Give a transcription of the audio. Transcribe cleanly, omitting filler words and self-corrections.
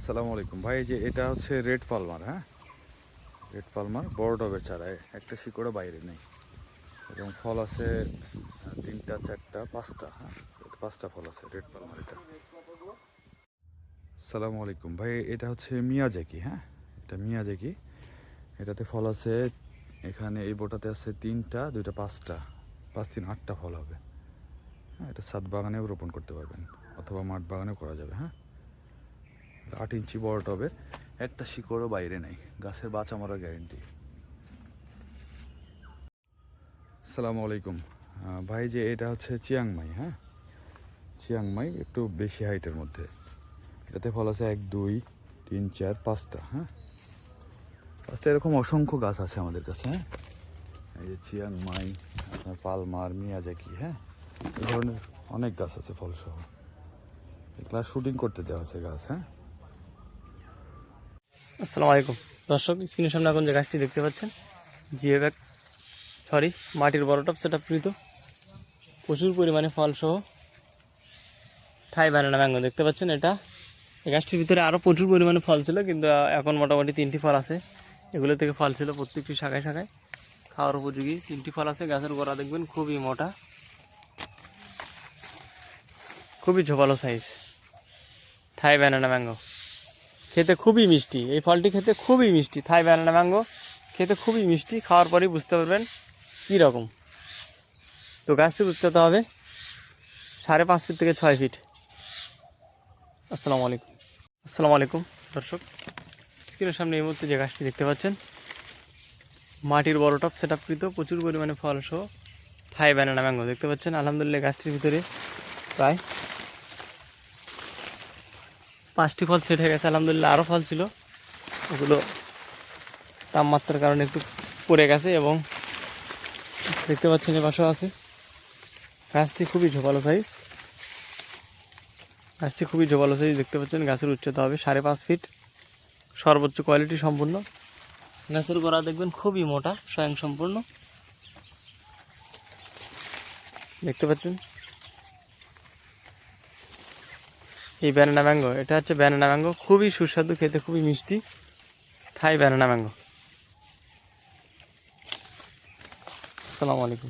আসসালামু আলাইকুম ভাই, এই যে এটা হচ্ছে রেড পালমার। হ্যাঁ, রেড পালমার বড় টবের চারা, একটা শিকড়ও বাইরে নেই এবং ফল আছে তিনটা চারটা পাঁচটা। হ্যাঁ, পাঁচটা ফল আছে রেড পালমার এটা। আসসালামু আলাইকুম ভাই, এটা হচ্ছে মিয়াজাকি। হ্যাঁ, এটা মিয়াজাকি। এটাতে ফল আছে, এখানে এই বোটাতে আছে তিনটা, দুইটা পাঁচটা, পাঁচ তিন আটটা ফল হবে। হ্যাঁ, এটা ছাদ বাগানেও রোপণ করতে পারবেন অথবা মাঠ বাগানেও করা যাবে। হ্যাঁ, 8 ইঞ্চি বড় টবে, একটা শিকড়ও বাইরে নেই, গাছের বাঁচা মরার গ্যারেন্টি। আসসালামু আলাইকুম ভাই, যে এটা হচ্ছে চিয়াংমাই। হ্যাঁ, চিয়াংমাই একটু বেশি হাইটের মধ্যে। এটাতে ফল আছে 1 2 3 4 5টা। হ্যাঁ, পাঁচটা, এরকম অসংখ্য গাছ আছে আমাদের কাছে। হ্যাঁ, এই যে চিয়াংমাই, আপনার পালমার, মিয়াজাকি। হ্যাঁ, এই ধরনের অনেক গাছ আছে ফলসহ। এগুলা শুটিং করতে দেওয়া আছে গাছ। হ্যাঁ, আসসালামু আলাইকুম দর্শক, স্ক্রিনের সামনে এখন যে গাছটি দেখতে পাচ্ছেন জিও ব্যাগ মাটির বড় টপ সেটা প্রীত প্রচুর পরিমাণে ফলসহ থাই ব্যানানা ম্যাঙ্গো দেখতে পাচ্ছেন। এই গাছটির ভিতরে আরও প্রচুর পরিমাণে ফল ছিল, কিন্তু এখন মোটামুটি 3টি ফল আছে। এগুলো থেকে ফল ছিল প্রত্যেকটি শাখায় শাখায় খাওয়ার উপযোগী। 3টি ফল আছে। গাছের গোড়া দেখবেন খুবই মোটা, খুবই ঝোপালো সাইজ। থাই ব্যানানা ম্যাঙ্গো খেতে খুবই মিষ্টি, এই ফলটি খেতে খুবই মিষ্টি। থাই ব্যানানা ম্যাঙ্গো খেতে খুবই মিষ্টি, খাওয়ার পরেই বুঝতে পারবেন কী রকম। তো গাছটির উচ্চতা হবে 5.5 ফিট থেকে 6 ফিট। আসসালামু আলাইকুম দর্শক, স্ক্রিনের সামনে এই মুহূর্তে যে গাছটি দেখতে পাচ্ছেন মাটির বড় টপ সেট আপকৃত প্রচুর পরিমাণে ফল সহ থাই ব্যানানা ম্যাঙ্গো দেখতে পাচ্ছেন। আলহামদুলিল্লাহ গাছটির ভিতরে প্রায় 5টি ফল সেট হয়ে গেছে। আলহামদুলিল্লাহ আরও ফল ছিল, ওগুলো তাপমাত্রার কারণে একটু পড়ে গেছে এবং দেখতে পাচ্ছেন এপাশেও আছে। গাছটি খুবই ঝোপালো সাইজ, দেখতে পাচ্ছেন। গাছের উচ্চতা হবে 5.5 ফিট, সর্বোচ্চ কোয়ালিটি সম্পূর্ণ। গাছের গোড়া দেখবেন খুবই মোটা, স্বয়ংসম্পূর্ণ দেখতে পাচ্ছেন। এই ব্যানানা ম্যাঙ্গো, এটা হচ্ছে ব্যানানা ম্যাঙ্গো, খুবই সুস্বাদু, খেতে খুবই মিষ্টি। থাই ব্যানানা ম্যাঙ্গো। আসসালামু আলাইকুম।